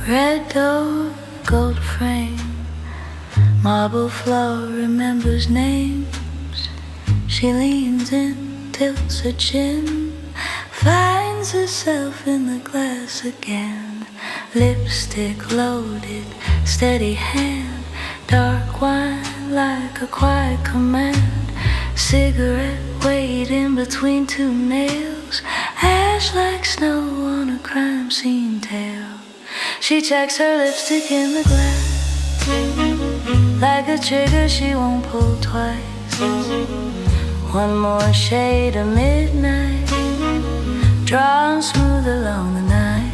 Red door, gold frame, marble floor remembers names. She leans in, tilts her chin, finds herself in the glass again. Lipstick loaded, steady hand, dark wine like a quiet command. Cigarette waiting between two nails, ash like snow on a crime scene tale. She checks her lipstick in the glass, like a trigger she won't pull twice. One more shade of midnight, drawn smooth along the night.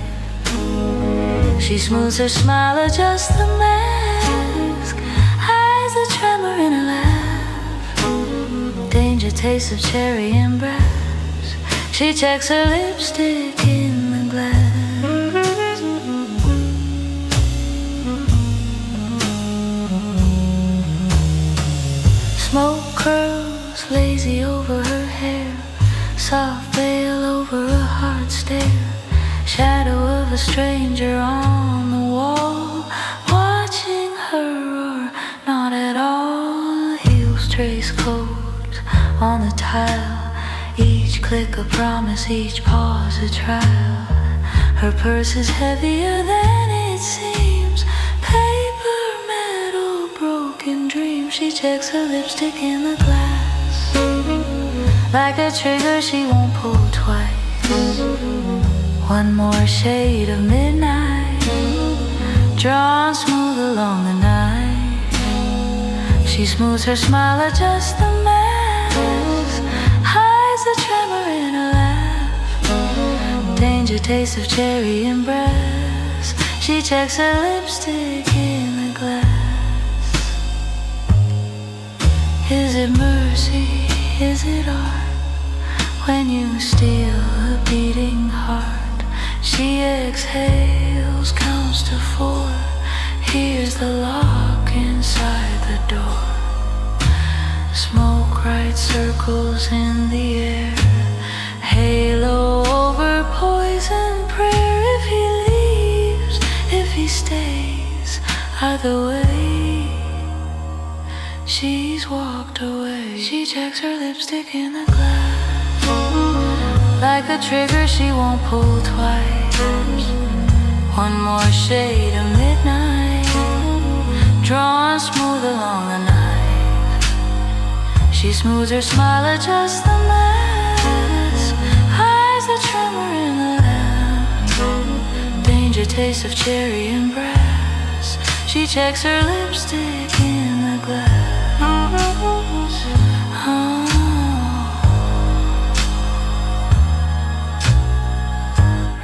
She smooths her smile, adjusts the mask, hides a tremor in her laugh. Danger taste of cherry and brass. She checks her lipstick in the glass. Smoke curls lazy over her hair, soft veil over a hard stare. Shadow of a stranger on the wall, watching her or not at all. Heels trace codes on the tile, each click a promise, each pause a trial. Her purse is heavier than it seems, paper, metal, broken dreams. She checks her lipstick in the glass, like a trigger she won't pull twice. One more shade of midnight, drawn smooth along the night. She smooths her smile, adjusts the mask, hides the tremor in her laugh. Danger taste of cherry and brass. She checks her lipstick in the glass. Is it mercy, is it art, when you steal a beating heart? She exhales, counts to 4, hears the lock inside the door. Smoke writes circles in the air, halo over poison prayer. If he leaves, if he stays, either way, she's walked away. She checks her lipstick in the glass, like a trigger she won't pull twice. One more shade of midnight, drawn smooth along the night. She smooths her smile, adjusts the mask, hides the tremor in the laugh. Danger taste of cherry and brass. She checks her lipstick in the glass. Oh.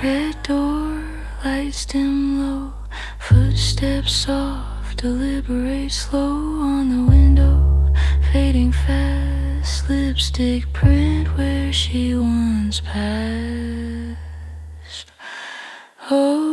Red door, lights dim low, footsteps soft, deliberate slow on the window, fading fast, lipstick print where she once passed. Oh.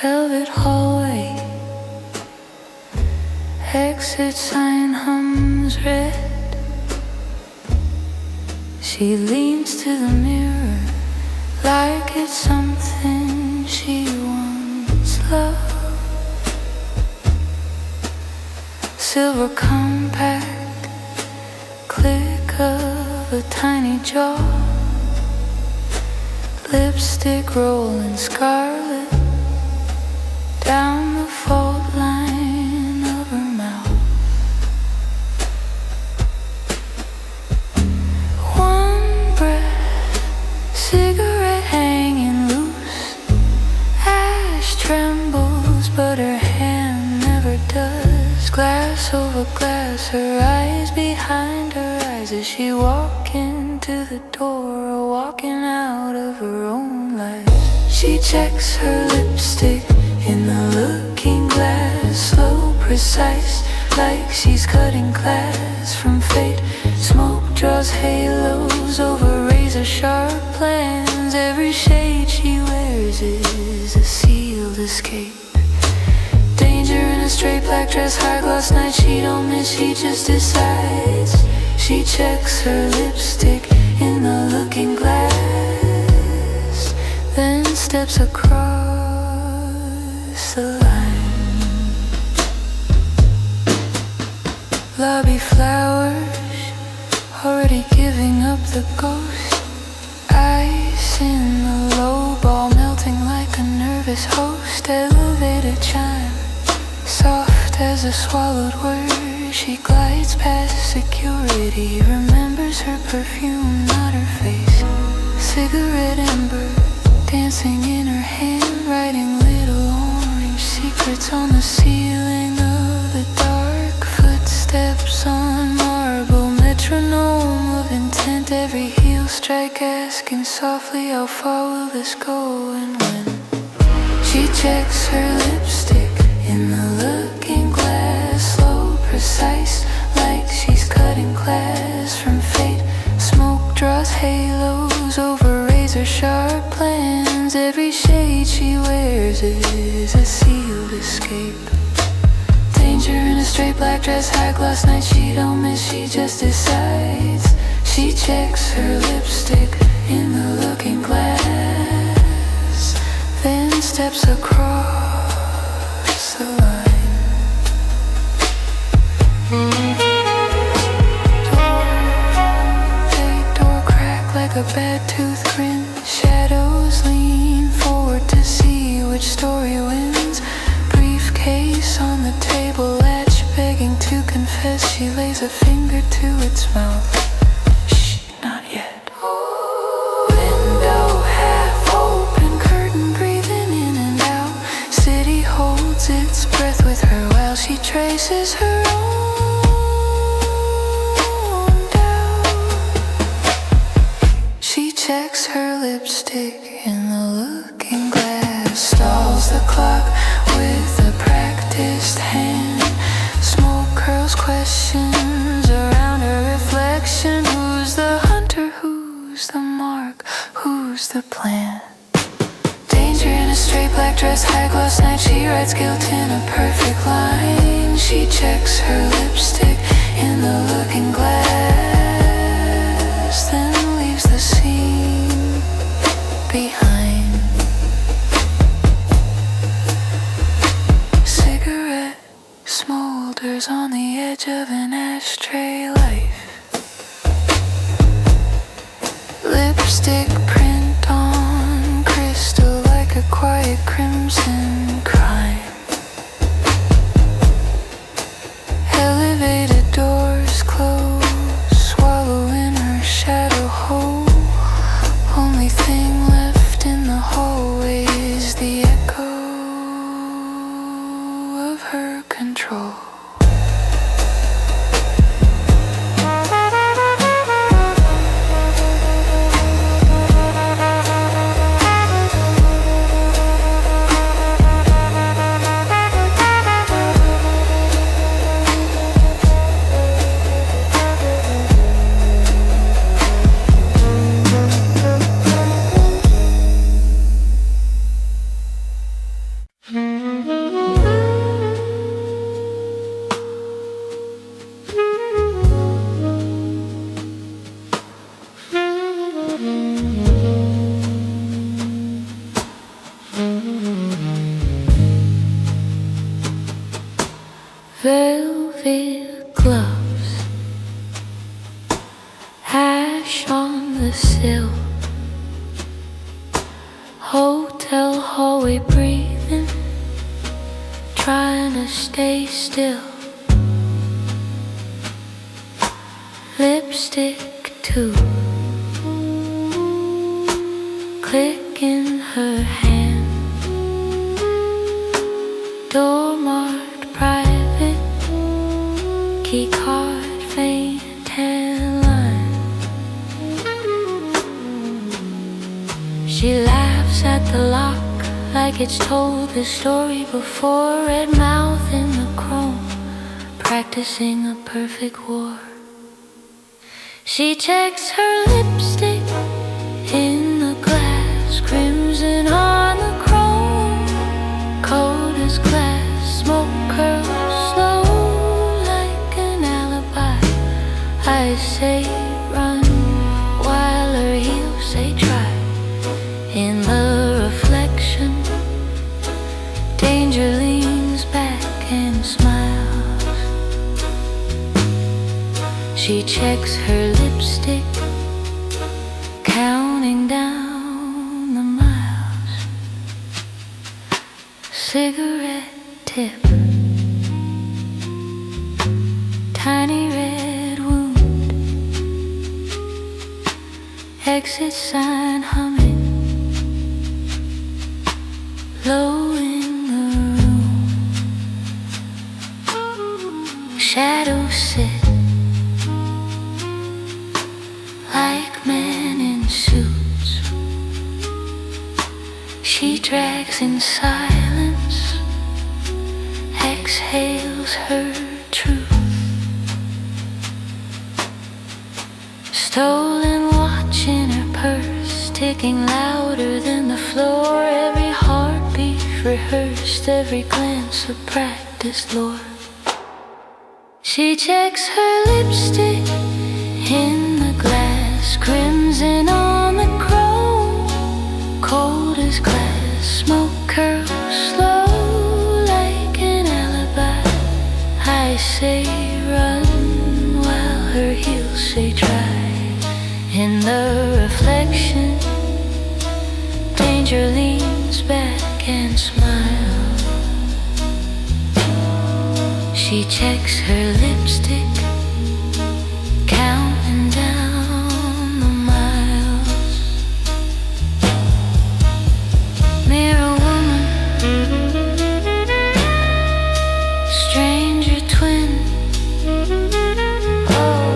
Velvet hallway, exit sign hums red. She leans to the mirror like it's something she once loved. Silver compact, click of a tiny jaw, lipstick rolling scarlet down the fault line of her mouth. One breath, cigarette hanging loose, ash trembles but her hand never does. Glass over glass, her eyes behind her eyes Is she walking to the door or walking out of her own life? She checks her lipstick in the looking glass, slow, precise, like she's cutting glass from fate. Smoke draws halos over razor-sharp plans. Every shade she wears is a sealed escape. Danger in a straight black dress, high gloss night. She don't miss, she just decides. She checks her lipstick in the looking glass, then steps across the line. Lobby flowers, already giving up the ghost. Ice in the low ball, melting like a nervous host. Elevator chime, soft as a swallowed word. She glides past security, remembers her perfume, not her face. Cigarette ember, dancing in her hand, writing little orange secrets on the ceiling of the dark. Footsteps on marble, metronome of intent. Every heel strike asking softly, how far will this go and when? She checks her lipstick in the looking glass, slow, precise, like she's cutting glass from fate. Smoke draws halos over razor-sharp plans. Every shade she wears is a sealed escape. Danger in a straight black dress, high gloss night. She don't miss, she just decides. She checks her lipstick in the looking glass, then steps across the line. Door crack like a bad tooth grin. Shadows lean forward to see which story wins. Briefcase on the table, latch begging to confess. She lays a finger to its mouth. Shh, not yet. Window half open, curtain breathing in and out. City holds its breath with her while she traces her own doubt. She checks her lipstick in the looking glass, stalls the clock with a practiced hand. Smoke curls questions around her reflection. Who's the hunter? Who's the mark? Who's the plan? Danger in a straight black dress, high gloss night. She writes guilt in a perfect line. She checks her lipstick in the looking glass, then leaves the scene behind. Cigarette smolders on the edge of an ashtray life. Lipstick print on crystal like a quiet crimson crime. Elevated doors close, swallow in her shadow hole. Only thing left in the hallway is the echo of her control. Velvet gloves, ash on the sill. Hotel hallway breathing, trying to stay still. Lipstick too, click in her hand. Door marked private, key card faint and line. like it's told this story before. Red mouth in the chrome, practicing a perfect war. She checks her lipstick in the glass, crimson on the chrome, cold as glass, smoke curls slow like an alibi. I say run, while her heels say try. In the reflection, danger leans back and smiles. She checks her lipstick, counting down the miles. Cigarette tip, tiny red wound, exit sign humming, low in the room. Shadows sit like men in suits. She drags in silence, exhales her truth. Stolen watch in her purse, ticking louder than the floor. Every heartbeat rehearsed, every glance a practiced lore. She checks her lipstick in the glass, crimson on the chrome, cold as glass, smoke curls slow like an alibi. I say run, while her heels say try. In the reflection, danger leans back and smiles. She checks her lipstick, counting down the miles. Mirror woman, stranger twin. Oh,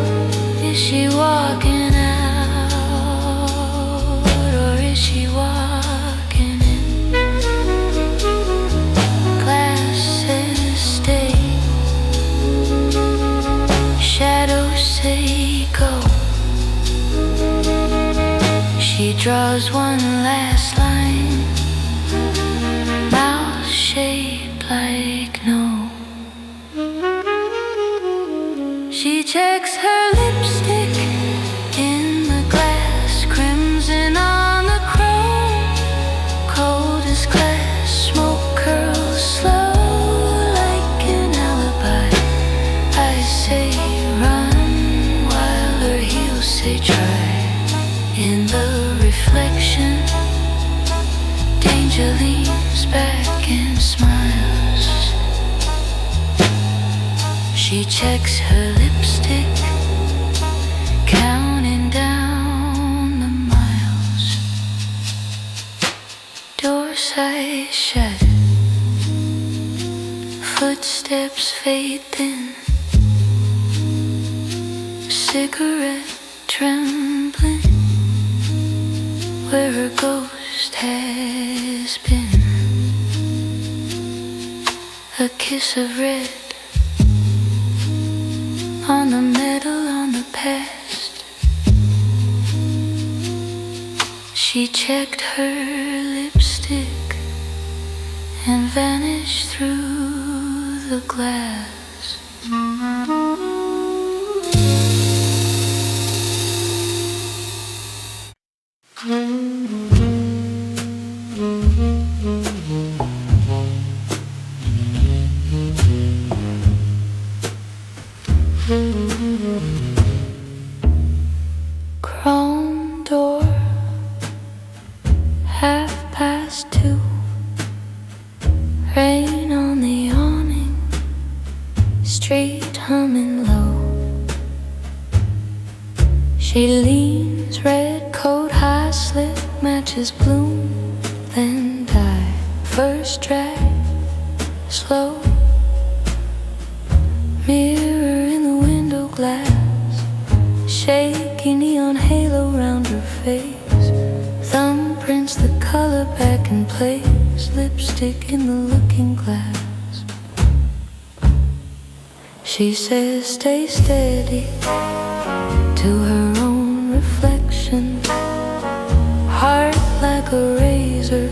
is she walking out, or is she walking in? Glasses stay, shadows say go. She draws one last line, mouth shaped like no. She checks her lipstick in the glass, crimson on the chrome, cold as glass, smoke curls slow like an alibi. I say run, while her heels say try. In the reflection, danger leans back and smiles. She checks her lipstick, counting down the miles. Door side shut, footsteps fade thin, cigarette trembling where her ghost has been. A kiss of red on the metal, on the past. She checked her lipstick and vanished through the glass. Chrome door, 2:30. Rain on the awning, street humming low. She leans, red coat, high slip, matches bloom, then die. First drag, slow. Mirror in the window glass, shaky neon halo round her face. Thumbprints the color back in place, lipstick in the looking glass. She says stay steady to her own reflection. Heart like a razor,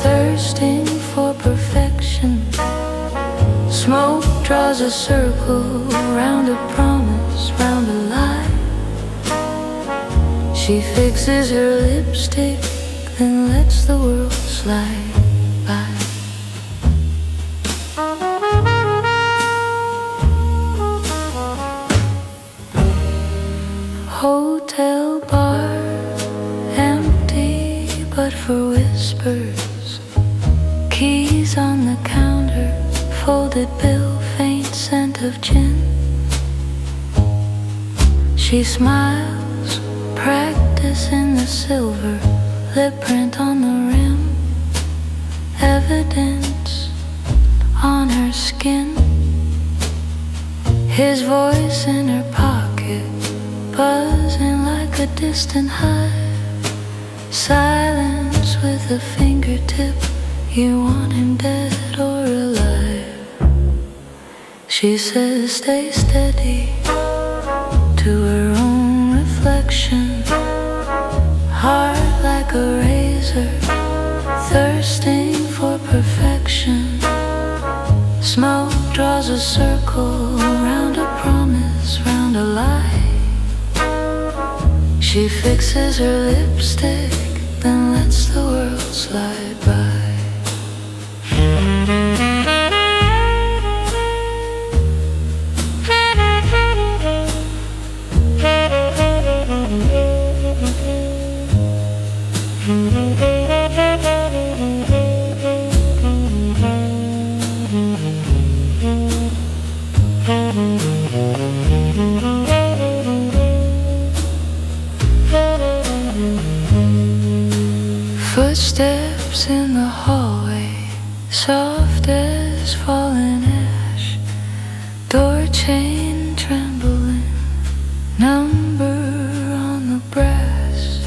thirsting for perfection. Smoke draws a circle round a promise, round a lie. She fixes her lipstick, then lets the world slide by. Hotel bar, empty but for whispers. Keys on the counter, folded bill, faint scent of gin. She smiles, practice in the silver, lip print on the rim, evidence on her skin. His voice in her pocket, buzzing like a distant hive. Silence with a fingertip, you want him dead or alive. She says stay steady to her own reflection. Heart like a razor, thirsting for perfection. Smoke draws a circle round a promise, round a lie. She fixes her lipstick, then lets the world slide by. Footsteps in the hallway, soft as fallen ash. Door chain trembling, number on the brass.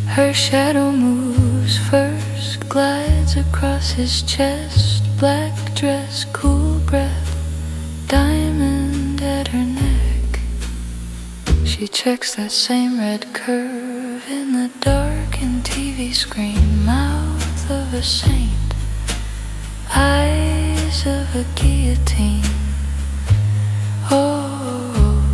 Her shadow moves first, glides across his chest. Black dress, cool breath, diamond at her neck. She checks that same red curve in the darkened TV screen. Mouth of a saint, eyes of a guillotine. Oh,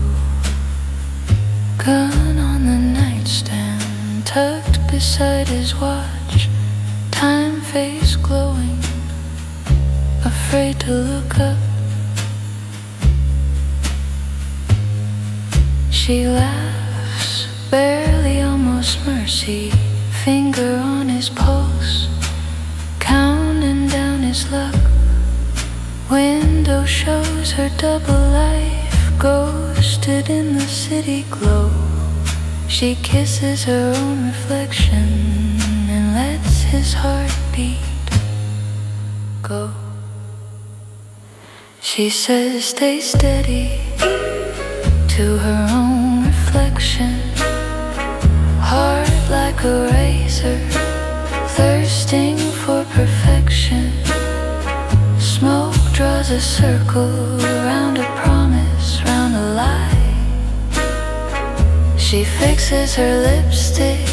gun on the nightstand, tucked beside his watch. Time face glowing, afraid to look up. She laughs, barely, almost mercy. Finger on his pulse, counting down his luck. Window shows her double life, ghosted in the city glow. She kisses her own reflection and lets his heartbeat go. She says stay steady to her own reflection. Heart like a razor, thirsting for perfection. Smoke draws a circle around a promise, round a lie. She fixes her lipstick,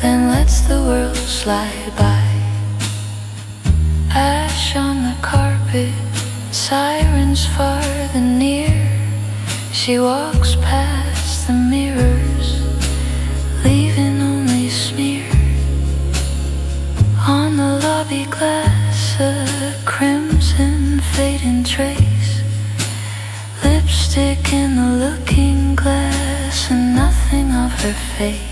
then lets the world slide by. Ash on the carpet, sirens far than near. She walks past the mirrors, leaving only smear. On the lobby glass, a crimson fading trace. Lipstick in the looking glass, and nothing of her face.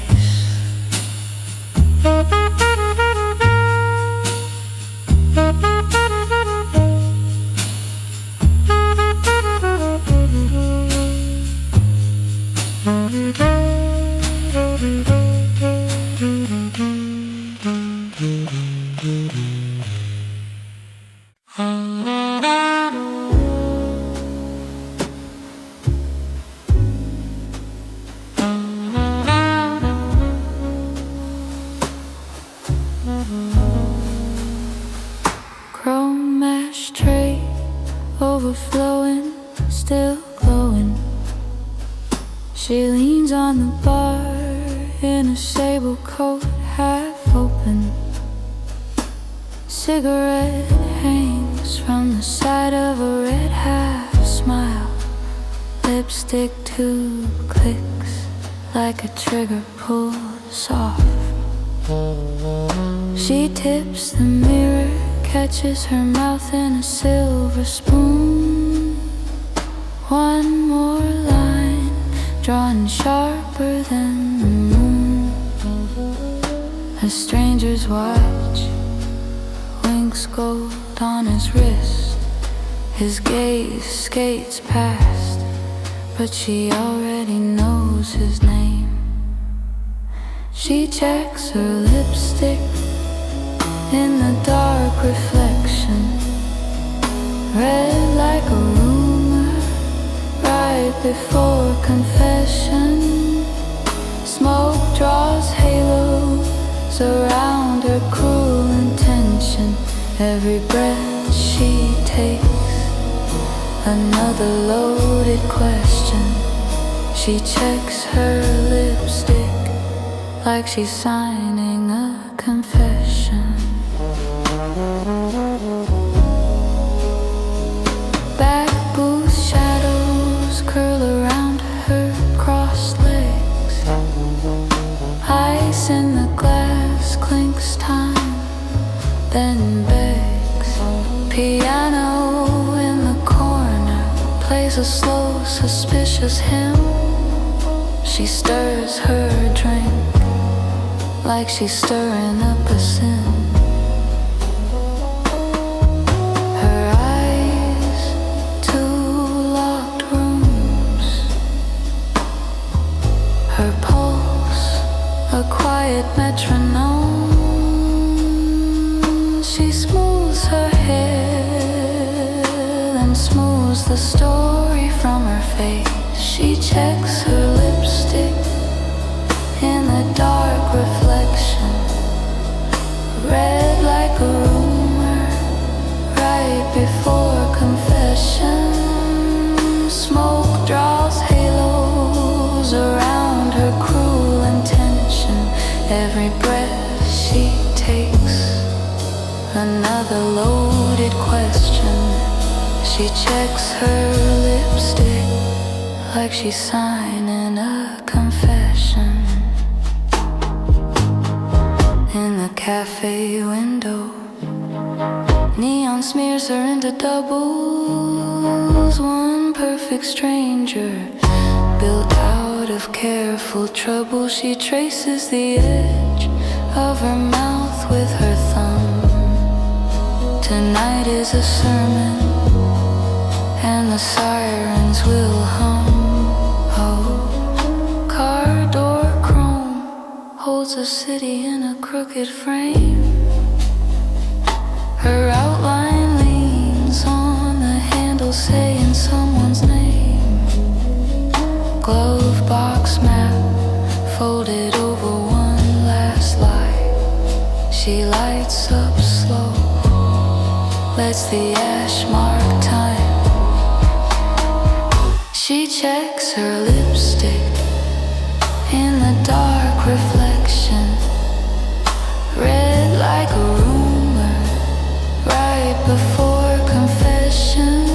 in a sable coat, half open. Cigarette hangs from the side of a red half smile. Lipstick tube clicks like a trigger pulled soft. She tips the mirror, catches her mouth in a silver spoon. One more line, drawn sharper than the moon. A stranger's watch winks gold on his wrist. His gaze skates past, but she already knows his name. She checks her lipstick in the dark reflection. Red like a rumor right before confession. Smoke draws halos around her cruel intention. Every breath she takes, another loaded question. She checks her lipstick like she's signing a confession. Back booth shadows curl around her crossed legs. Ice in the glass clinks time, then begs. Piano in the corner plays a slow, suspicious hymn. She stirs her drink like she's stirring up a sin. Her eyes, two locked rooms. Her pulse, a quiet metronome. She smooths her hair, then smooths the story from her face. She checks her lipstick in the dark reflection. Red like a rumor right before confession. Smoke draws halos around her cruel intention. Every breath she takes, another loaded question. She checks her lipstick like she's signing a confession. In the cafe window, neon smears her into doubles. One perfect stranger, built out of careful trouble. She traces the edge of her mouth with her thumb. Tonight is a sermon, and the sirens will hum. Car door chrome holds a city in a crooked frame. Her outline leans on the handle, saying someone's name. Glove box map folded over one last light. She lights up slow, lets the ash mark time. She checks her lipstick in the dark reflection. Red like a rumor right before confession.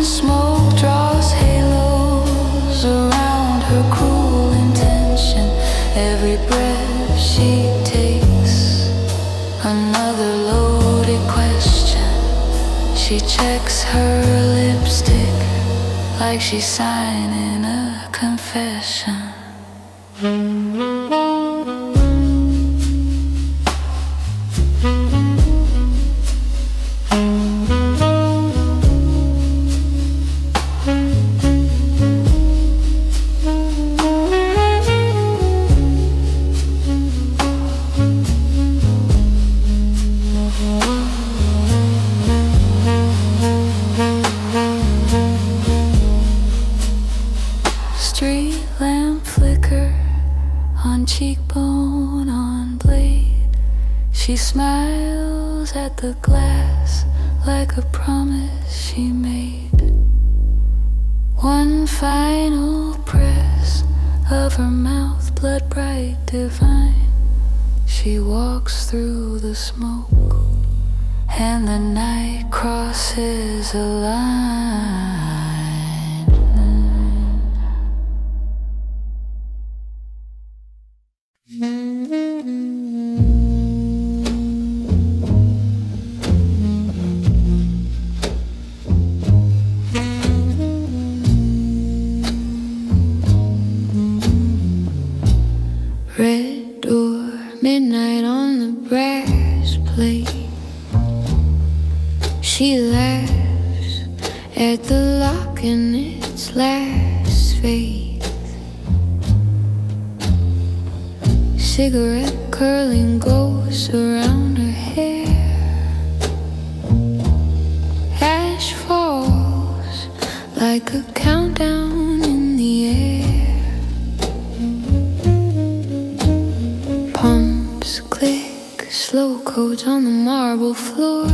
Smoke draws halos around her cruel intention. Every breath she takes, another loaded question. She checks her lipstick like she's signing a confession. Street lamp flicker on cheekbone, on blade. She smiles at the glass like a promise she made. One final press of her mouth, blood bright, divine. She walks through the smoke, and the night crosses a line. Red door, midnight on the brass plate. She laughs at the lock in its last faith. Cigarette curling ghosts around her hair. Ash falls like a countdown in the air. Pumps click, slow codes on the marble floor.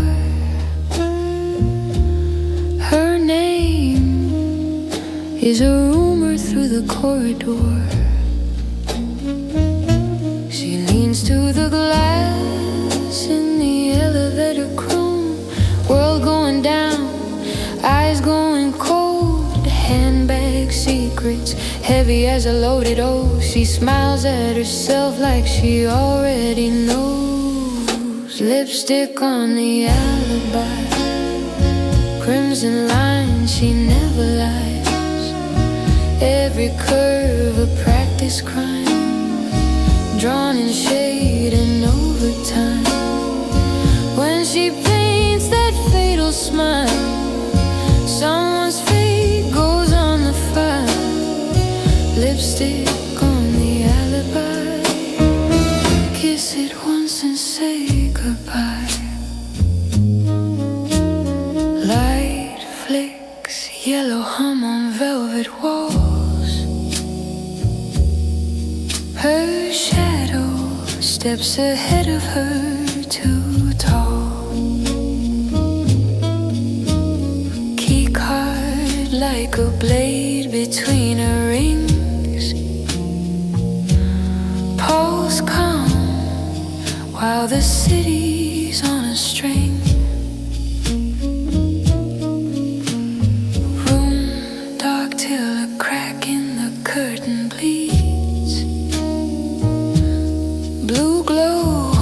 Her name is a rumor through the corridor. She leans to the glass in the elevator chrome. World going down, eyes going cold. Handbag secrets, heavy as a loaded O. She smiles at herself like she already knows. Lipstick on the alibi, crimson lines, she never lies. Every curve a practice crime, drawn in shade and overtime. When she paints that fatal smile, someone's fate goes on the file. Lipstick on the alibi, kiss it once and say goodbye. Light flicks, yellow hum on velvet walls. Her shadow steps ahead of her, too tall. Key card like a blade between her rings. Pulse calm while the city's on a string. Room dark till a crack in the curtain bleeds. Blue glow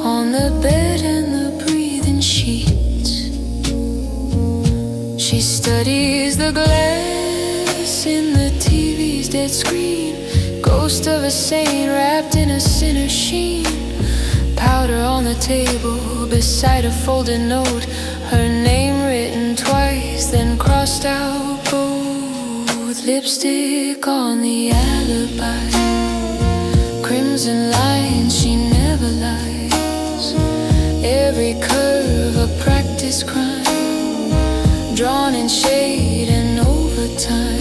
on the bed and the breathing sheets. She studies the glass in the TV's dead screen. Ghost of a saint wrapped in a sinner sheen. Powder on the table beside a folded note. Her name written twice, then crossed out both. Lipstick on the alibi, crimson lines, she never lies. Every curve a practice crime, drawn in shade and overtime.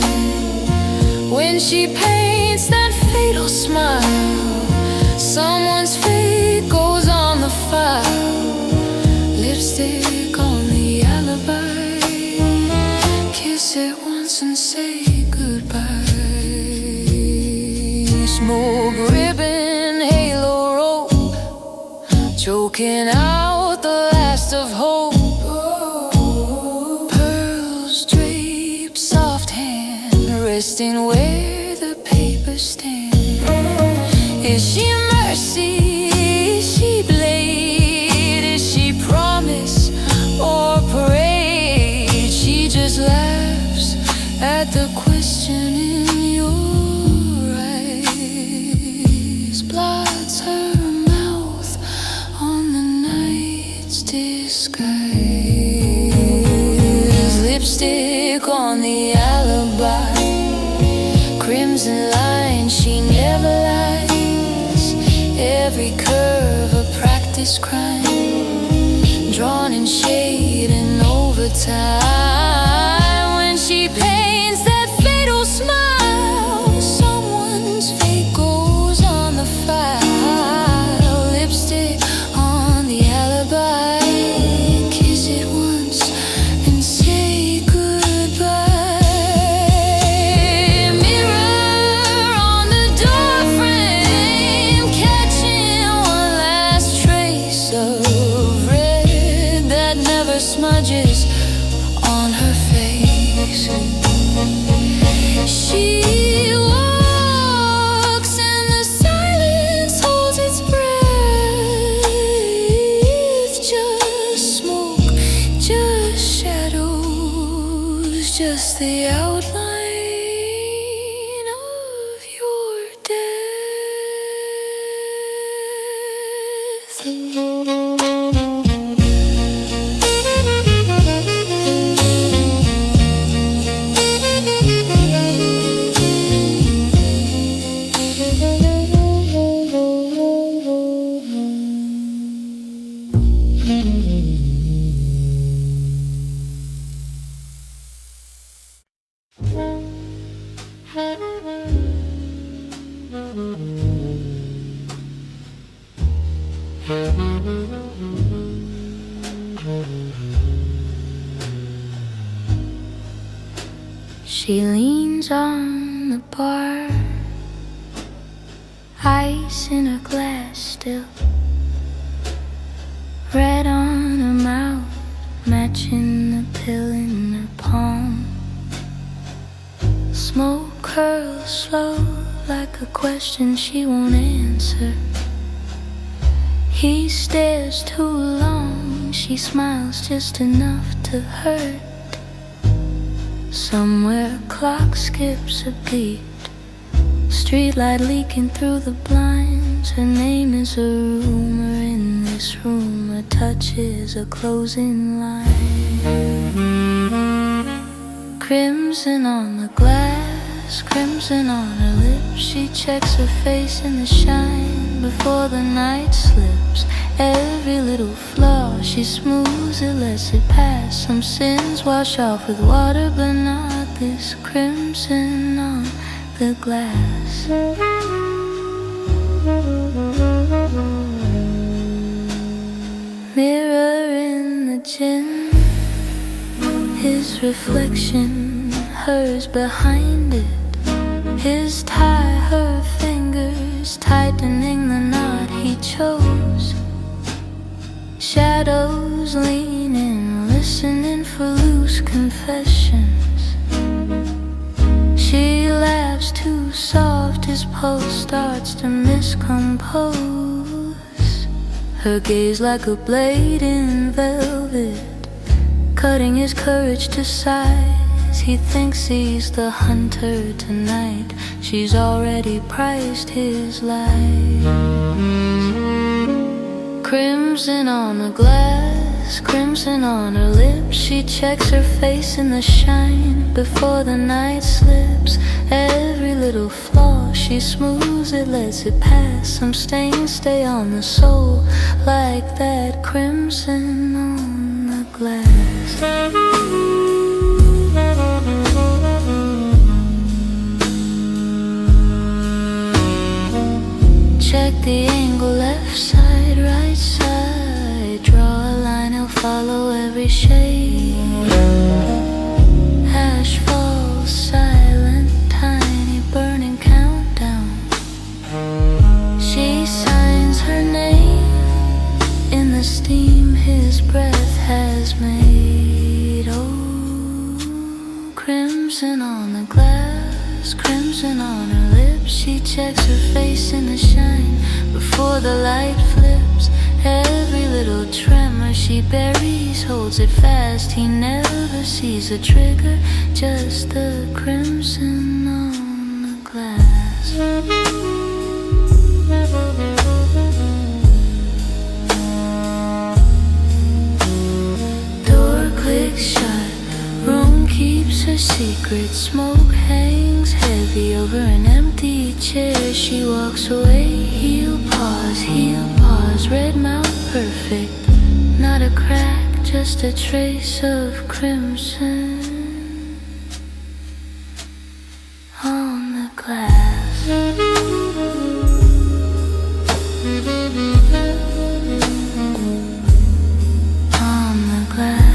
When she paints that fatal smile, someone's fate goes on the file. Lipstick on the alibi, kiss it once and say goodbye. Smoke ribbon, halo rope, choking out the last of hope. Pearls drape, soft hand, resting where the papers stand. Is she mercy? Is she blade? Is she promise or parade? She just laughs at the question in your eyes. Blots her mouth on the night's disguise. Lipstick on the alibi, crimson lines, she never lies. Every curve a practice crime, drawn in shade and overtime. When she paints that fatal smile, someone's fate goes on the file. Lipstick on the alibi, kiss it once and say goodbye. Mirror She leans on the bar, ice in her glass still, red on her mouth, matching the pill in her palm. Smoke curls slow like a question she won't answer. He stares too long, she smiles just enough to hurt. Somewhere a clock skips a beat, streetlight leaking through the blinds. Her name is a rumor in this room, her touch is a closing line. Crimson on the glass, crimson on her lips. She checks her face in the shine before the night slips. Every little flaw she smooths it, lets it pass. Some sins wash off with water, but not this crimson on the glass. Mirror in the gym, his reflection, hers behind it. His tie, her fingers tightening the knot he chose. Shadows leaning, listening for loose confessions. She laughs too soft, his pulse starts to miscompose. Her gaze like a blade in velvet, cutting his courage to size. He thinks he's the hunter tonight, she's already priced his life. Crimson on the glass, crimson on her lips. She checks her face in the shine before the night slips. Every little flaw she smooths it, lets it pass. Some stains stay on the soul, like that crimson on the glass. Check the angle, left side, right side. Draw a line, he'll follow every shade. Ash falls, silent, tiny, burning countdown. She signs her name in the steam his breath has made. Oh, crimson on the glass, crimson on her lips. She checks her face in the shine before the light flips. Every little tremor she buries, holds it fast. He never sees the trigger, just the crimson on the glass. Door clicks shut, room keeps her secret. Smoke hangs heavy over an empty chair. She walks away, heel pause, red mouth perfect. Not a crack, just a trace of crimson on the glass. On the glass.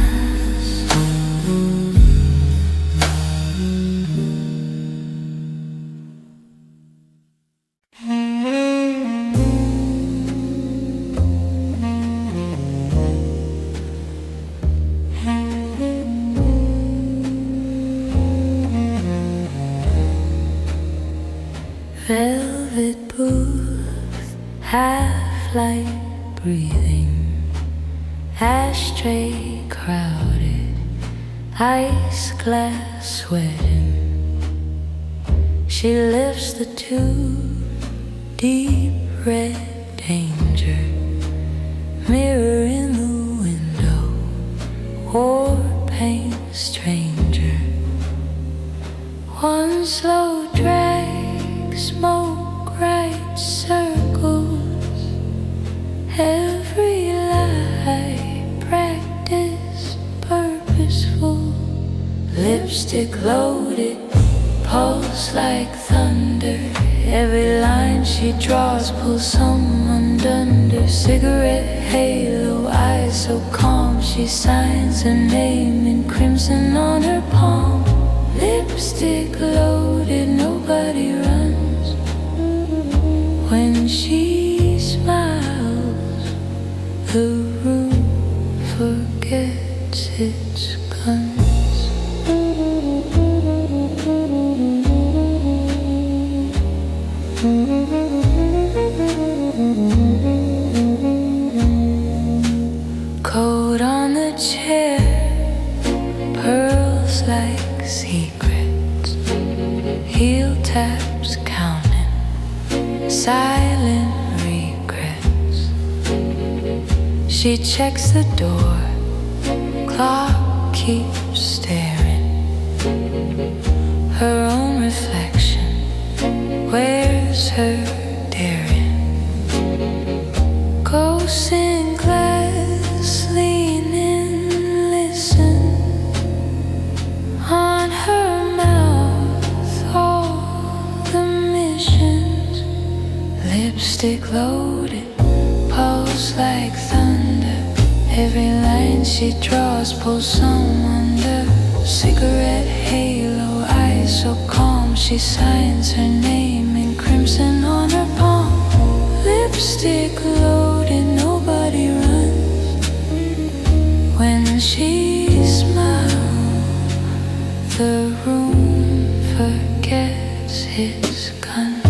Velvet booth, half-light breathing, ashtray crowded, ice glass sweating. She lifts the tube, deep red danger, mirror in the window, war paint stranger. One slow drag, smoke right circles. Every lie practice purposeful. Lipstick loaded, pulse like thunder. Every line she draws pulls someone under. Cigarette halo, eyes so calm. She signs her name in crimson on her palm. Lipstick loaded, nobody runs. When she smiles, the room forgets its guns. Coat on the chair, pearls like secrets. Heel taps counting, silent regrets. She checks the door, clock keeps staring. Her own reflection, where's her daring? Ghosts in glass, lean in, listen. On her mouth, all the missions. Lipstick loaded, pulse like thunder. Every line she draws pulls some under. Cigarette halo, eyes so calm. She signs her name in crimson on her palm. Lipstick loaded, nobody runs. When she smiles, the room forgets its guns.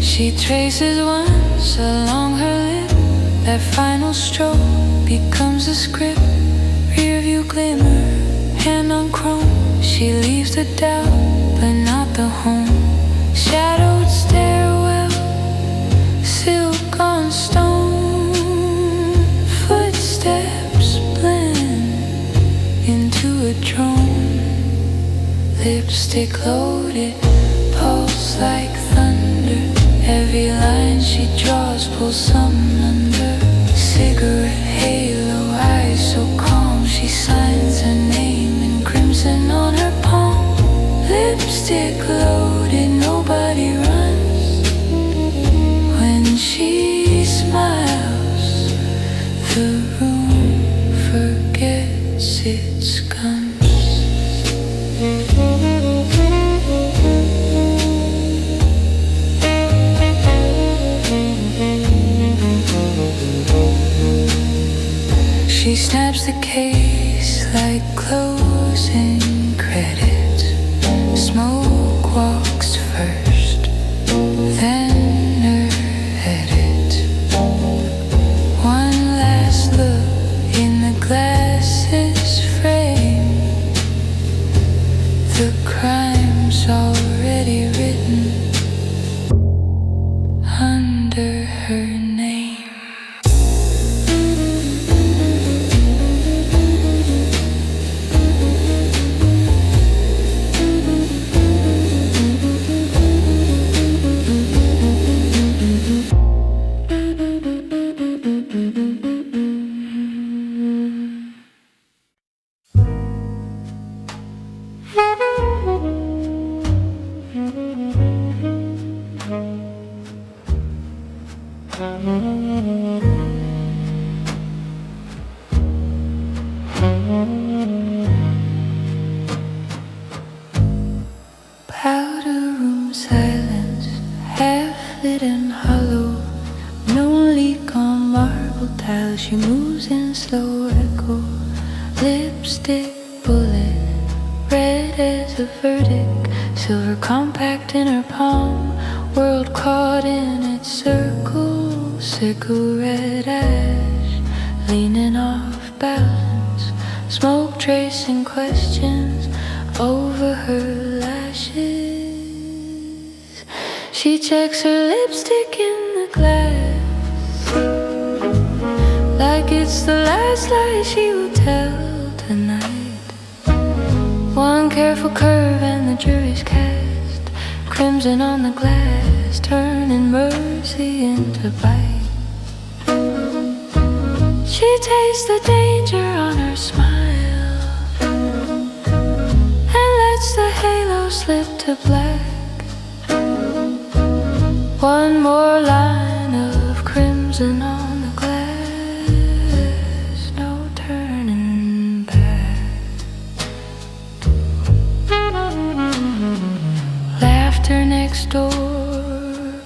She traces once along her lip. That final stroke becomes a script. Rearview glimmer, hand on chrome. She leaves the doubt, but not the home. Shadowed stairwell, silk on stone. Footsteps blend into a drone. Lipstick loaded, pulse like thunder. Every line she draws pulls some under. Cigarette halo, eyes so calm. She signs her name in crimson on her palm. Lipstick loaded, nobody runs. When she smiles, the room forgets its guns. She snaps the case like closing credits. Smoke walks first, then her edit. One last look in the glasses frame. The crime's already written under her name. Powder room silence, half lit and hollow. No leak on marble tiles. She moves in slow echo. Lipstick bullet, red as a verdict. Silver compact in her palm. World caught in its circle. Cigarette ash, leaning off balance. smoke tracing questions over her lashes. She checks her lipstick in the glass, like it's the last lie she will tell tonight. One careful curve and the jury's cast, crimson on the glass, turning mercy into bite. She tastes the danger on her smile and lets the halo slip to black. One more line of crimson on the glass, no turning back. Laughter next door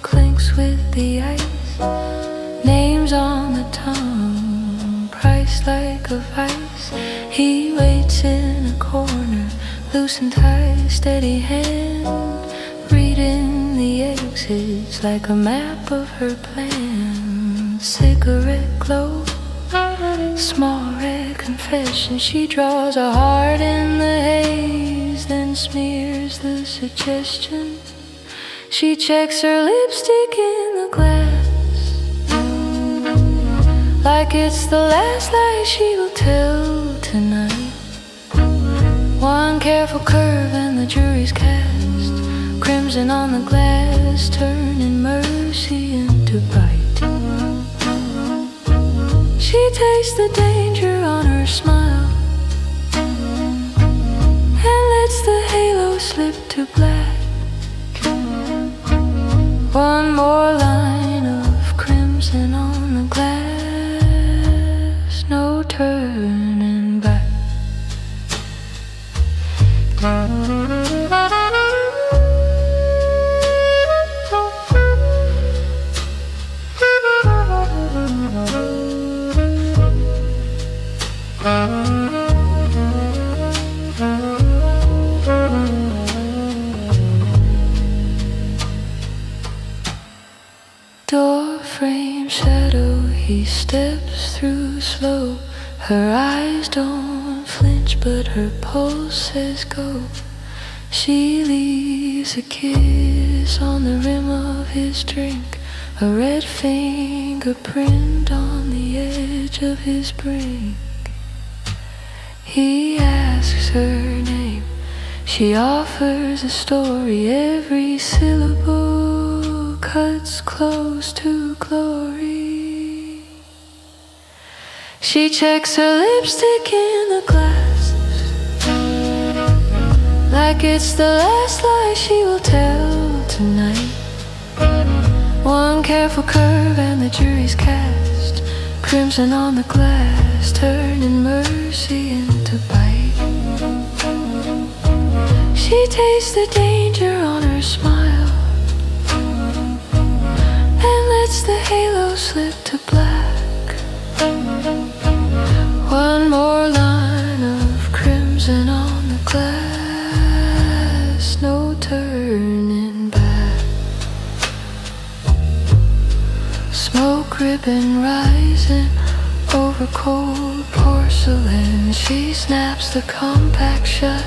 clinks with the ice, names on the tongue, price like a vice. He waits in a corner, loose and tight, steady hand, reading the exits like a map of her plan. Cigarette glow, small red confession. She draws a heart in the haze, then smears the suggestion. She checks her lipstick in the glass, like it's the last lie she will tell tonight. One careful curve and the jury's cast, crimson on the glass, turning mercy into bite. She tastes the danger on her smile and lets the halo slip to black. One more line of crimson on the glass, no turning back. Door frame shadow, he steps through slow. Her eyes don't flinch, but her pulse says go. She leaves a kiss on the rim of his drink, a red fingerprint on the edge of his brink. He asks her name, she offers a story. Every syllable cuts close to glory. She checks her lipstick in the glass, like it's the last lie she will tell tonight. One careful curve and the jury's cast, crimson on the glass, turning mercy into bite. She tastes the danger on her smile and lets the halo slip to black. One more line of crimson on the glass, no turning back. Smoke ribbon rising over cold porcelain. She snaps the compact shut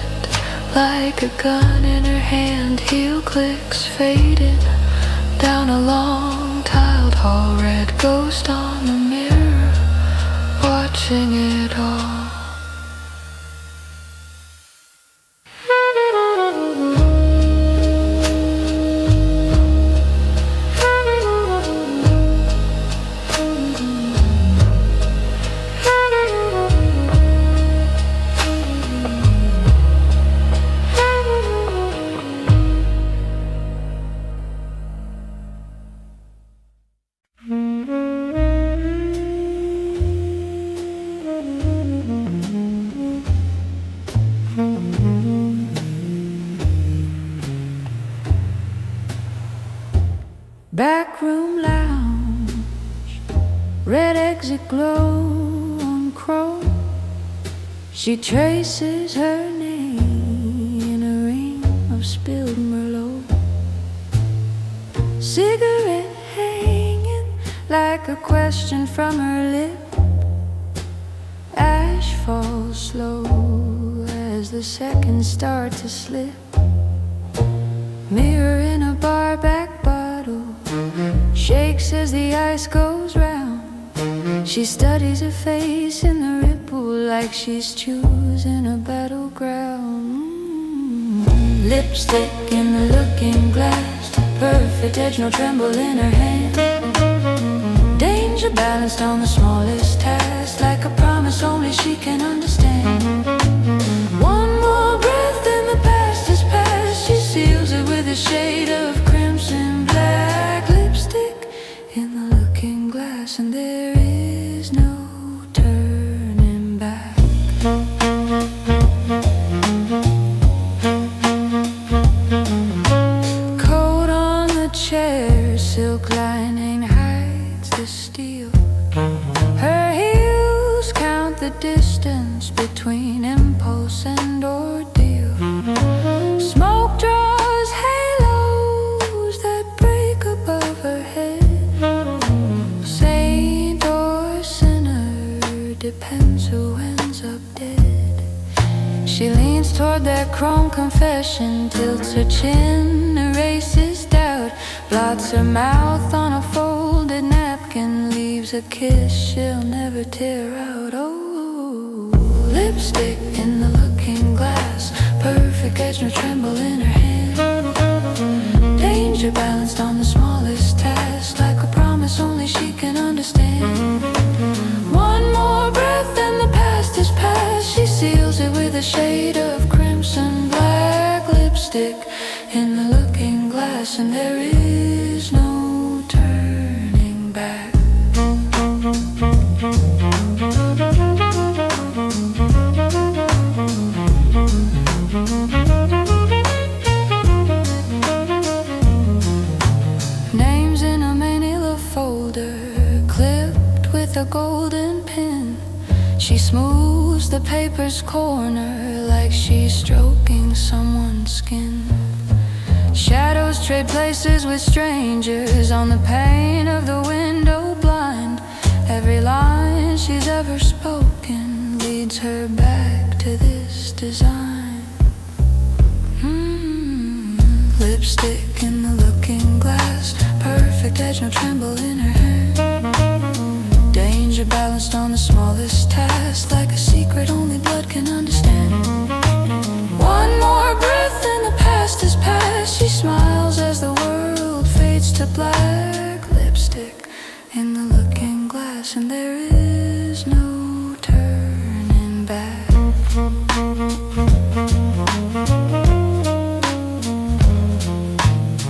like a gun in her hand. Heel clicks fading down a long tiled hall. Red ghost on the mirror, watching it all. Backroom lounge, red exit glow on chrome. She traces her name in a ring of spilled Merlot. Cigarette hanging like a question from her lip. Ash falls slow. the seconds start to slip. Mirror in a bar back bottle shakes as the ice goes round. She studies her face in the ripple like she's choosing a battleground. Lipstick in the looking glass, perfect edge, no tremble in her hand. Danger balanced on the smallest task, like a promise only she can understand. One more breath and the past is past. She seals it with a shade of crimson black. Lipstick in the looking glass, and there is no turning back. Coat on the chair, silk lining hides the steel. Her heels count the distance between impulse and ordeal. Smoke draws halos that break above her head. Saint or sinner, depends who ends up dead. She leans toward that chrome confession, tilts her chin, erases doubt, blots her mouth on a folded napkin, leaves a kiss she'll never tear out. Oh, lipstick in the looking glass, perfect edge, no tremble in her hand. Danger balanced on the smallest task, like a promise only she can understand. One more breath and the past is past. She seals it with a shade of crimson black. Lipstick in the looking glass, and there is no turning back. Names in a manila folder, clipped with a golden pin. She smooths the paper's corner like she's stroking someone's skin. Shadows trade places with strangers on the pane of the window blind. Every line she's ever spoken leads her back to this design. Lipstick in the looking glass, perfect edge, no tremble in her hand. Danger balanced on the smallest task, like a secret only blood can understand. One more breath and the past is past. She smiles as the world fades to black. Lipstick in the looking glass, and there is no turning back.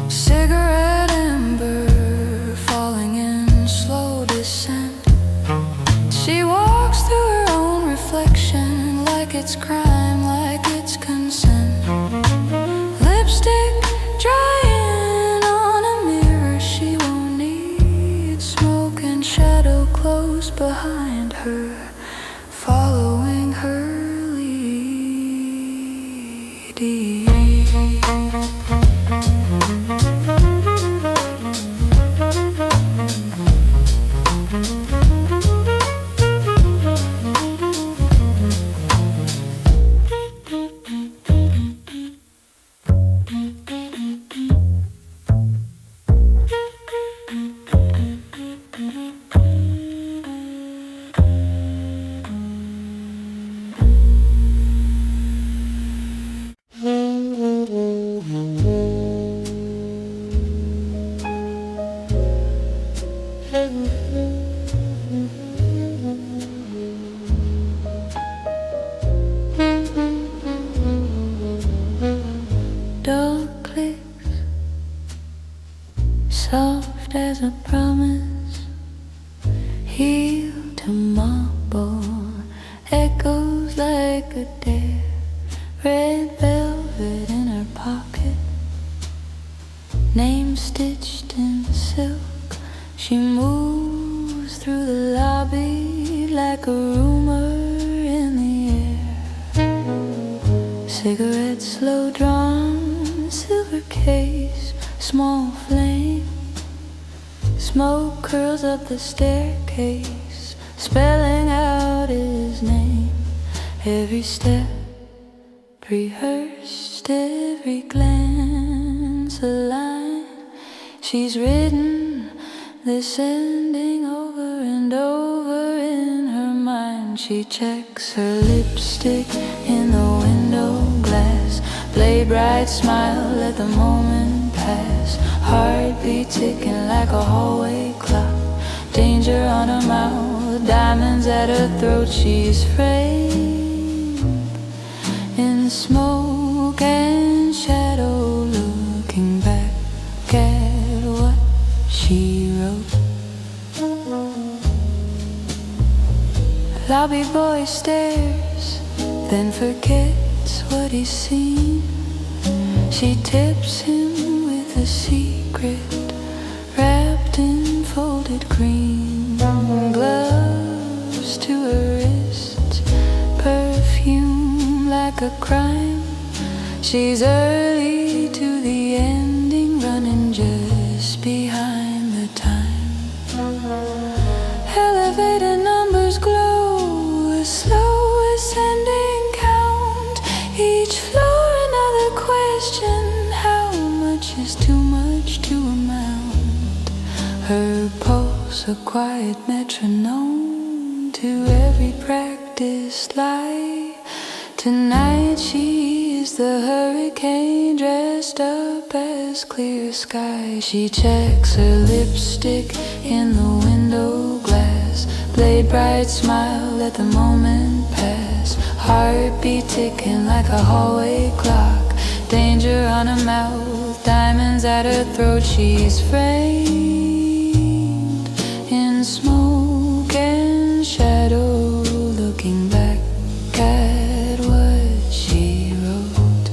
Cigarette ember falling in slow descent. She walks through her own reflection like it's crime, like it's consent. Lipstick drying on a mirror she won't need. Smoke and shadow close behind her, following her lead. Door clicks, soft as a promise, healed to marble, echoes like a dare. Red velvet in her pocket, name stitched in silk. She moves through the lobby like a rumor in the air. Cigarette slow drawn, silver case, small flame. Smoke curls up the staircase, spelling out his name. Every step rehearsed every glance a line. She's written this ending over and over in her mind. She checks her lipstick in the window glass, play bright smile, let the moment pass. Heartbeat ticking like a hallway clock, danger on her mouth, diamonds at her throat. She's framed in smoke and shadow, looking back at what she wrote. Lobby boy stares, then forgets what he's seen. She tips him with a secret, wrapped in folded green. Gloves to her wrists, perfume like a crime. She's early to the ending, running just behind the time. Elevator numbers glow, a slow ascending count. Each floor another question, how much is too much to amount? Her pulse a quiet metronome to every practiced lie. Tonight she is the hurricane, dressed up as clear sky. She checks her lipstick in the window glass, blade bright smile, let the moment pass. Heartbeat ticking like a hallway clock, danger on her mouth, diamonds at her throat. She's framed in smoke and shadow, looking back at what she wrote.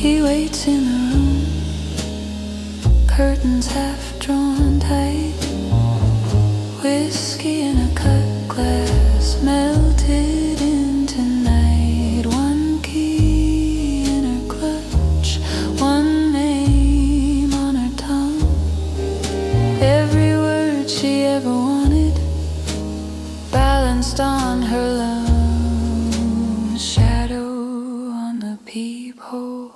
He waits in the room, curtains half drawn tight, whiskey in a cut glass, melted into night. One key in her clutch, one name on her tongue, every word she ever wanted balanced on her lungs. Shadow on the peephole,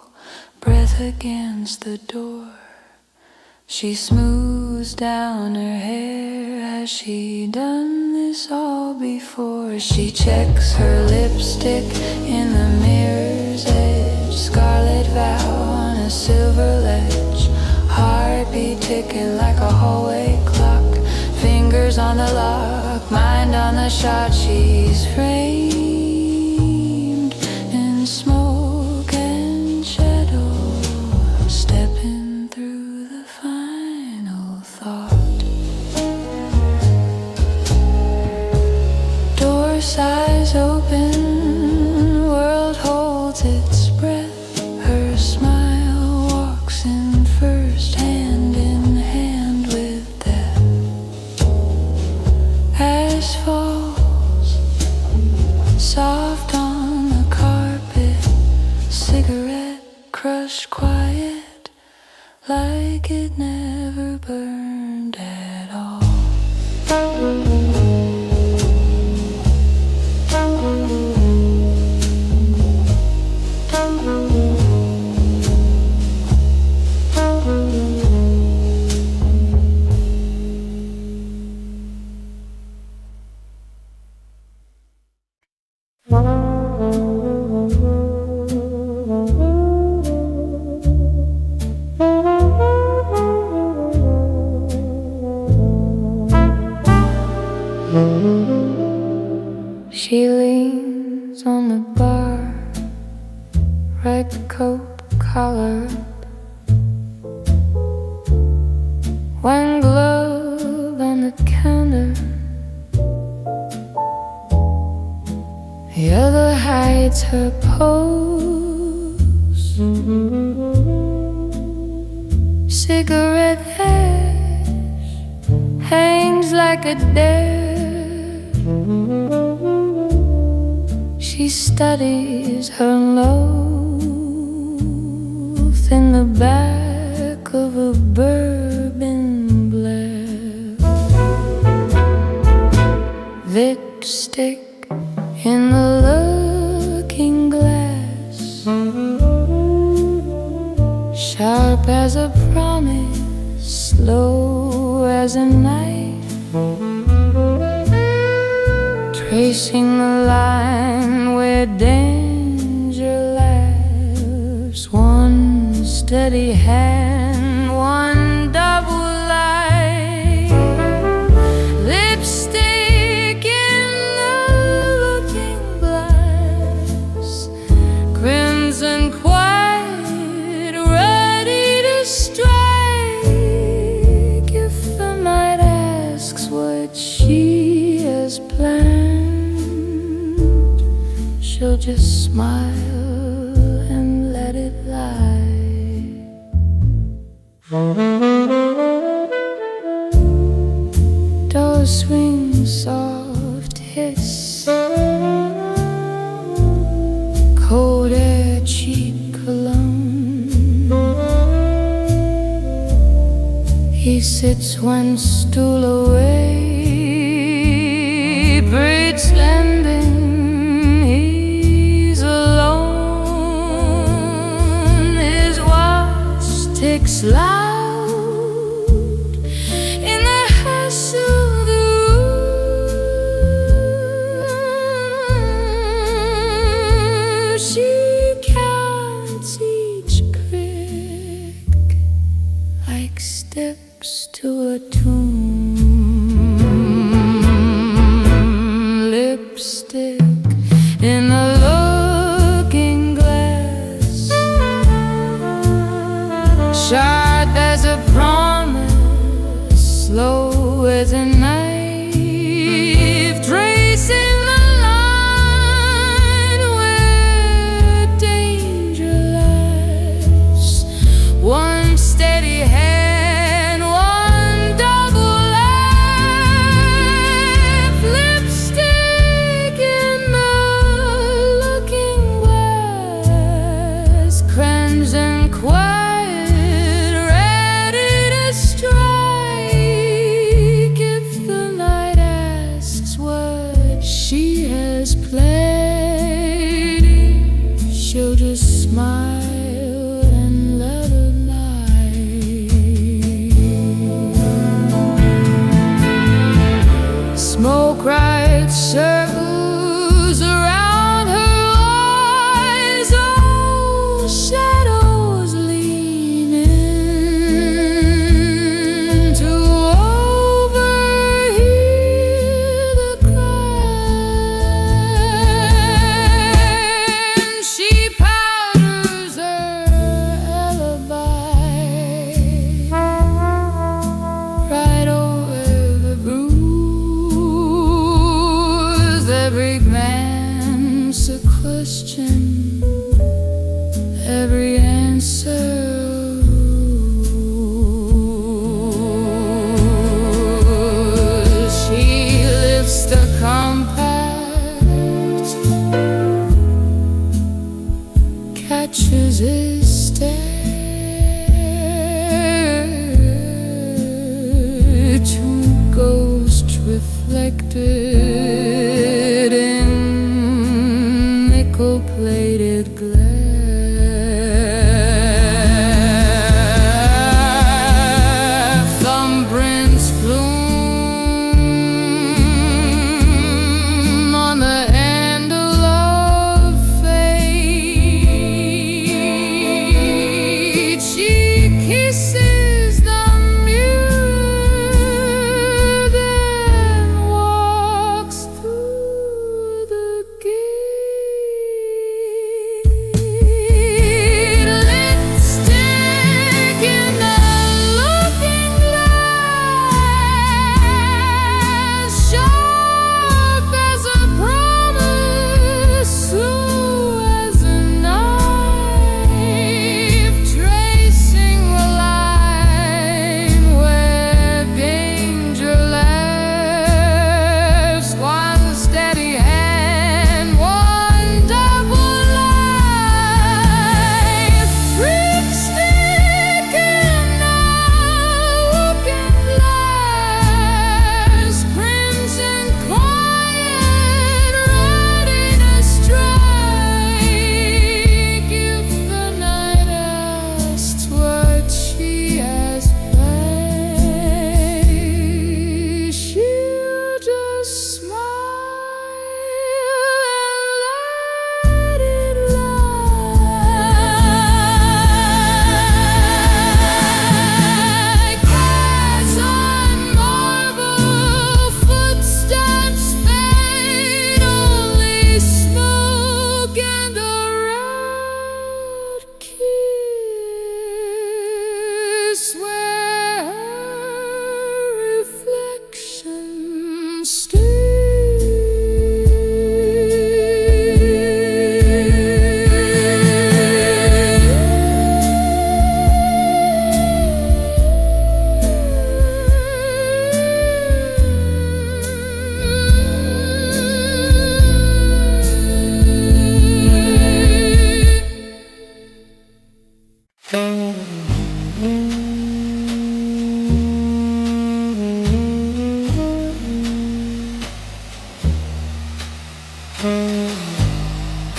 breath against the door. She smooths down her hair. Has she done this all before? She checks her lipstick in the mirror's edge, scarlet vow on a silver ledge. Heartbeat ticking like a hallway clock, fingers on the lock, mind on the shot. She's framed in smoke and shadow, stepping through the final thought. Door sighs open, world holds its breath. Her smile walks in first, hand in hand with death. Ash falls soft on the carpet, cigarette crushed quiet, like it never burned at all. She leans on the bar, right coat collar, one glove on the counter, the other hides her pose. Cigarette ash hangs like a dare. She studies her loaf in the back of a bourbon blare. Vic stick in the looking glass, sharp as a promise, slow as a knife, tracing the line where danger laughs. One steady hand, one double life, lipstick in the looking glass, crimson quiet, ready to strike. If the night asks what she has planned, she'll just smile and let it lie. Door swing, soft hiss, cold air, cheap cologne. He sits one stool away, bridge landing, he's alone. His watch ticks loud in the hush of the room. She counts each crick like steps to a tomb. Lipstick in a looking glass, sharp as a promise, slow as a knife, tracing the line where danger lies. One steady hand, one double laugh, lipstick in the looking glass, crimson quiet, ready to strike. If the night asks what she has played, she'll just smile and let it lie. Smoke writes circles around her eyes, oh, shadows lean in to overhear the crime. She powders her alibi right over the bruise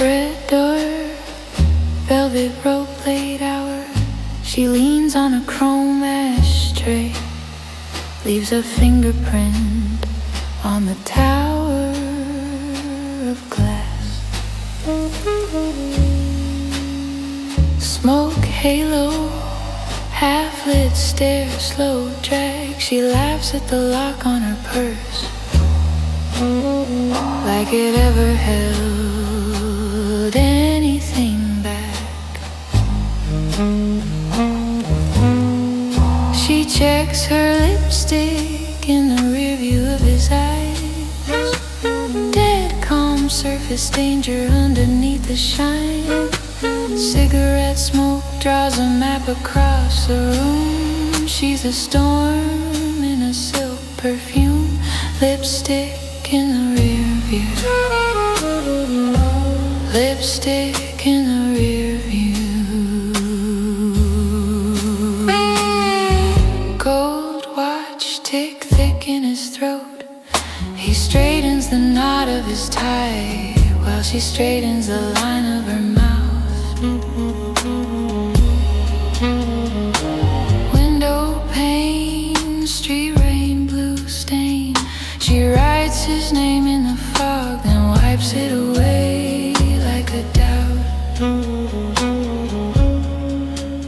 Red door, velvet rope late hour. She leans on a chrome ashtray, leaves a fingerprint on the tower of glass. Smoke halo, half-lit stare, slow drag. She laughs at the lock on her purse, like it ever held anything back. She checks her lipstick in the rearview of his eyes. Dead calm surface danger underneath the shine. Cigarette smoke draws a map across the room. She's a storm in a silk perfume. Lipstick in the rear view. Lipstick in the rear view. Gold watch tick thick in his throat. He straightens the knot of his tie while she straightens the line of her mouth. Window pane, street rain, blue stain. She writes his name in the fog, then wipes it away like a doubt.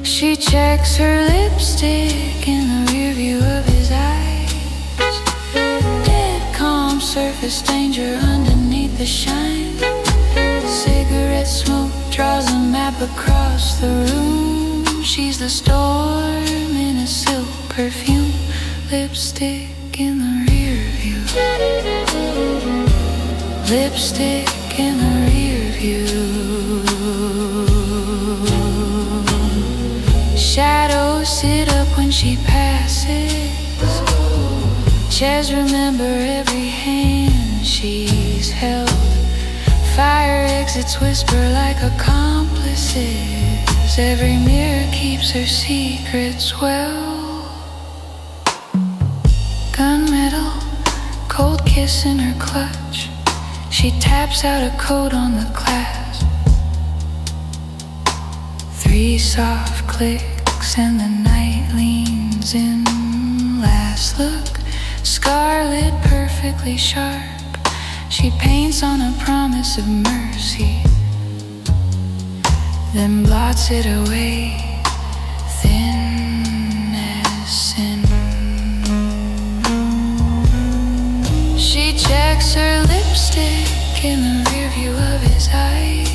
She checks her lipstick in the rearview of his eyes. Dead calm surface danger underneath the shine. Cigarette smoke draws a map across the room. She's the storm in a silk perfume. Lipstick in the rear view. Lipstick in the rear view. Shadows sit up when she passes. Chairs remember every hand she's held. Fire exits whisper like accomplices. Every mirror keeps her secrets well. Gunmetal, cold kiss in her clutch. She taps out a coat on the clasp. 3 soft clicks and the night leans in. Last look, scarlet perfectly sharp. She paints on a promise of mercy, then blots it away, thin as sin. She checks her lipstick in the rearview of his eyes.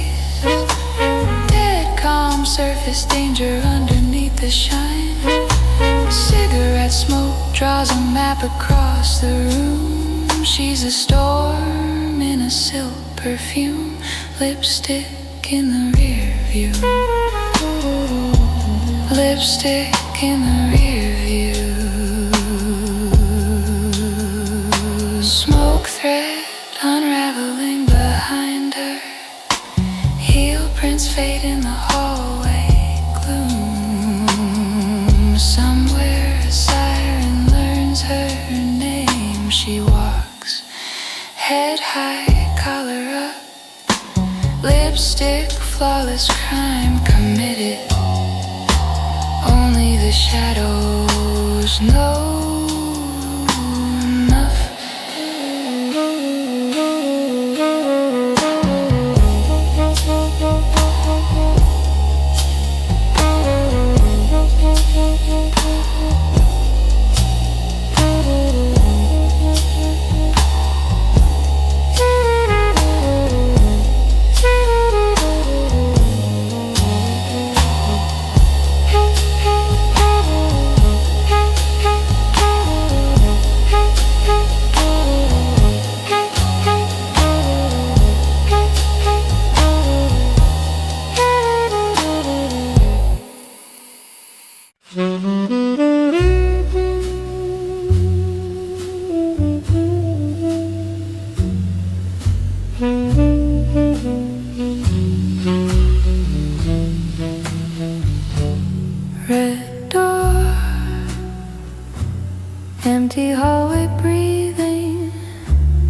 Dead calm surface danger underneath the shine. Cigarette smoke draws a map across the room. She's a storm in a silk perfume. Lipstick in the rear view. Lipstick in the rear view. Smoke thread unraveling behind her. Heel prints fade in the hallway gloom. Somewhere a siren learns her name. She walks head high, collar up. Lipstick, flawless crime committed. Only the shadows know enough. breathing,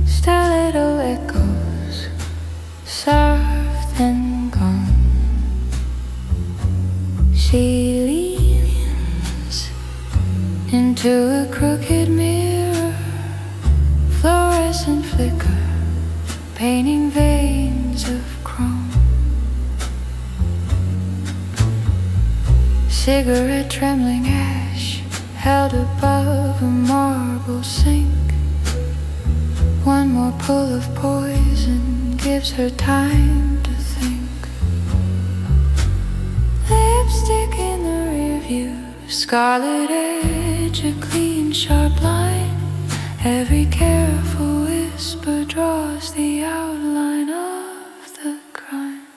stiletto echoes, served and gone. She leans into a crooked mirror, fluorescent flicker, painting veins of chrome. Cigarette trembling ash held above a marble sink. One more pull of poison gives her time to think. Lipstick in the rear view, scarlet edge, a clean sharp line. Every careful whisper draws the outline of the crime.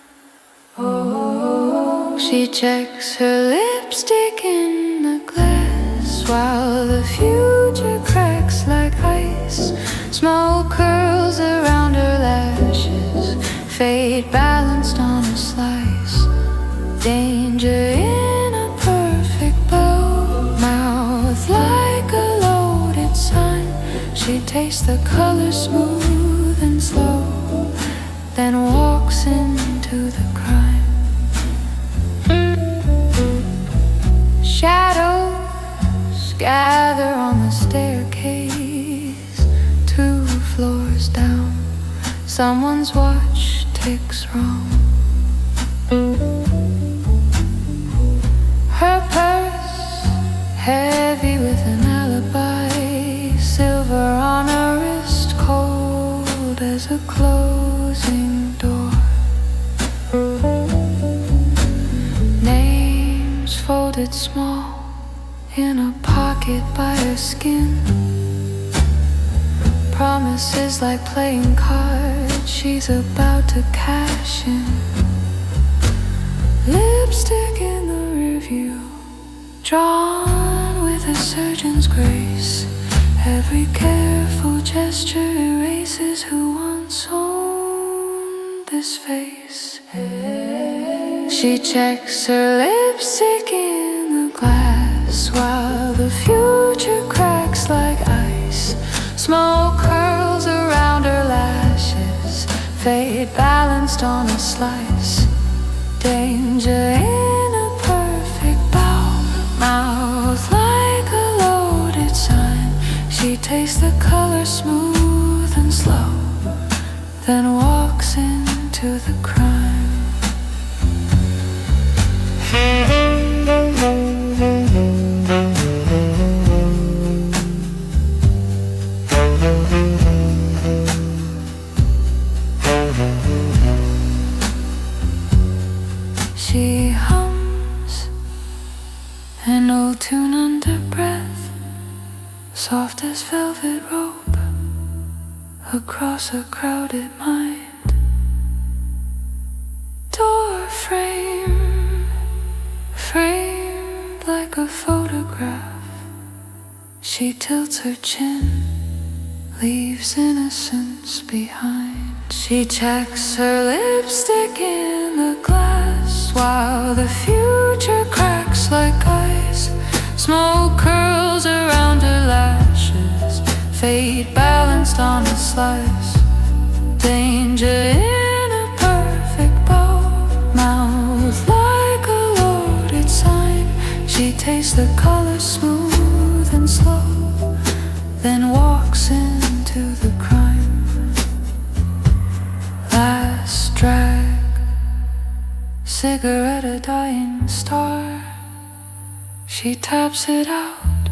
Oh, she checks her lipstick in the glass while the future cracks like ice. Small curls around her lashes, fate balanced on a slice. Danger in a perfect bow, mouth like a loaded sign. She tastes the color smooth and slow, then walks into the crime. Shadows gather on the staircase, 2 floors down. Someone's watch ticks wrong. Her purse heavy with an alibi, silver on her wrist, cold as a closing door. Names folded small in a pocket by her skin. Promises like playing cards she's about to cash in. Lipstick in the rearview, drawn with a surgeon's grace. Every careful gesture erases who once owned this face. She checks her lipstick in the glass while the future cracks like ice. Small curls around her lashes, fate balanced on a slice. Danger in a perfect bow, mouth like a loaded sign. She tastes the color smooth and slow, then walks into the crime. She hums an old tune under breath, soft as velvet rope across a crowded mind. Door frame, framed like a photograph. She tilts her chin, leaves innocence behind. She checks her lipstick in the glass while the future cracks like ice. Small curls around her lashes, fate balanced on a slice. Danger in a perfect bow, mouth like a loaded sign. She tastes the color smooth and slow, then walks into the crime. Last drag, cigarette, a dying star. She taps it out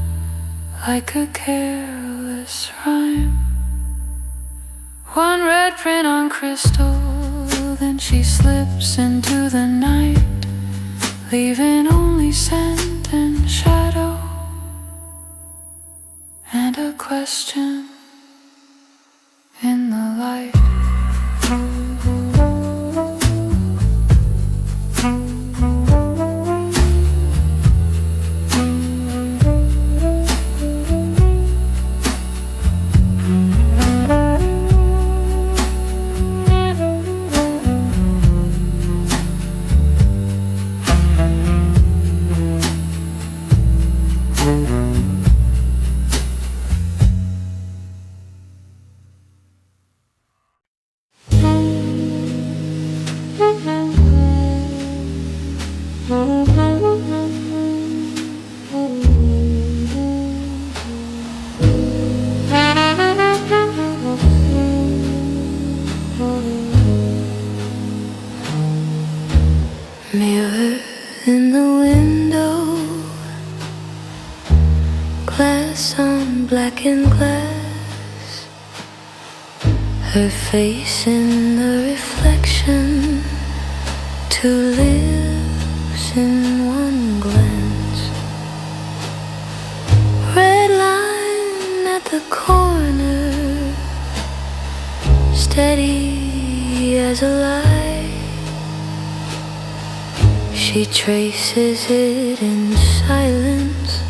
like a careless rhyme. One red print on crystal, then she slips into the night, leaving only scent and shadow, and a question in the light. her face in the reflection, two lives in one glance, red line at the corner, steady as a light. She traces it in silence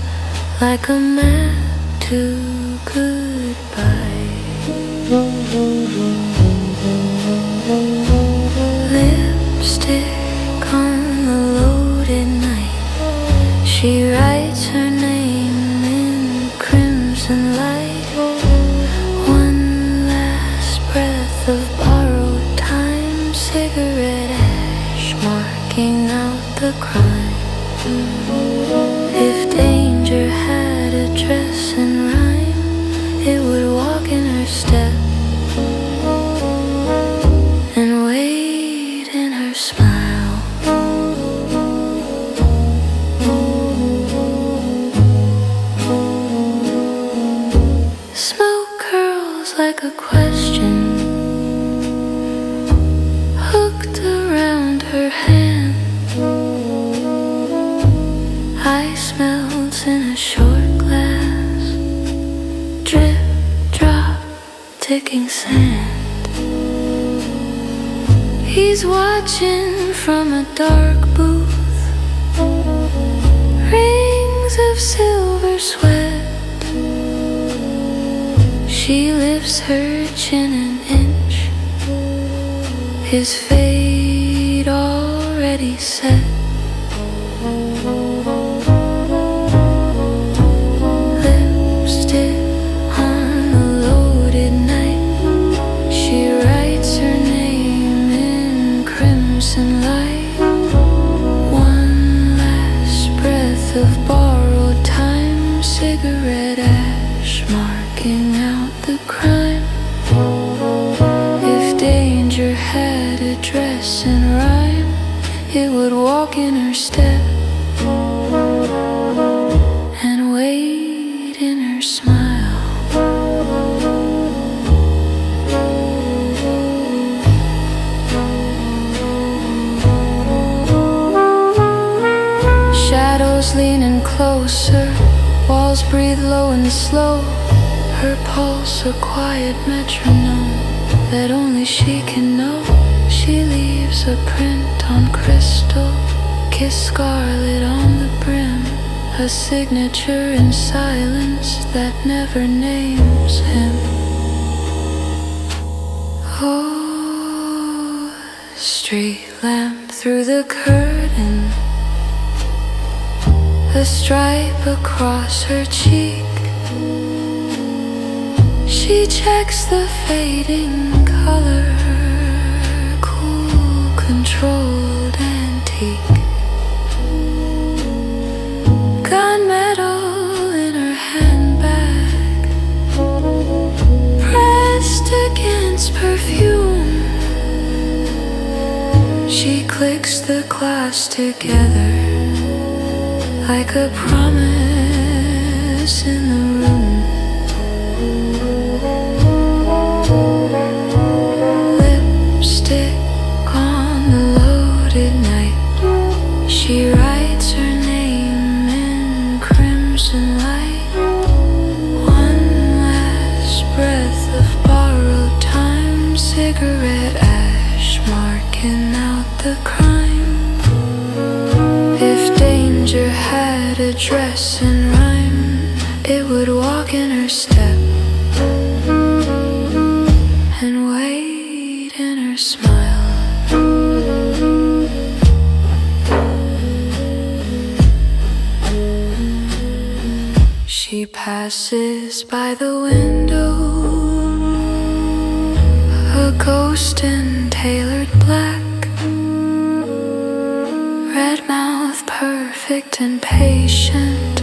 like a map to goodbye. Lipstick on the loaded night, she writes her name in crimson light. One last breath of borrowed time, cigarette ash marking out the crime. If danger had a dress and rhyme, it would walk in her step and wait in her smile. Smoke curls like a question hooked around her hand. Ice melts in a short glass, drip, drop, ticking sand. He's watching from a dark booth, rings of silver sweat. She lifts her chin an inch, his fate already set. Lipstick on the loaded night, she writes her name in crimson light. One last breath of borrowed time, cigarette ash marking out the crime. If danger had a dress and rhyme, it would walk in her step and wait in her smile. Shadows leaning closer, walls breathe low and slow, her pulse a quiet metronome that only she can know. She leaves a print on crystal, kiss scarlet on the brim, a signature in silence that never names him. Oh, street lamp through the curtain, a stripe across her cheek. She checks the fading color, cool, controlled, antique. Gunmetal in her handbag, pressed against perfume. She clicks the glass together like a promise in the room. Lipstick on the loaded night, she writes her name in crimson light. One last breath of borrowed time, cigarette ash marking out the crime. If danger had a dress and rhyme, it would walk in her step and wait in her smile. She passes by the window, a ghost in tailored black, red mouth perfect and patient,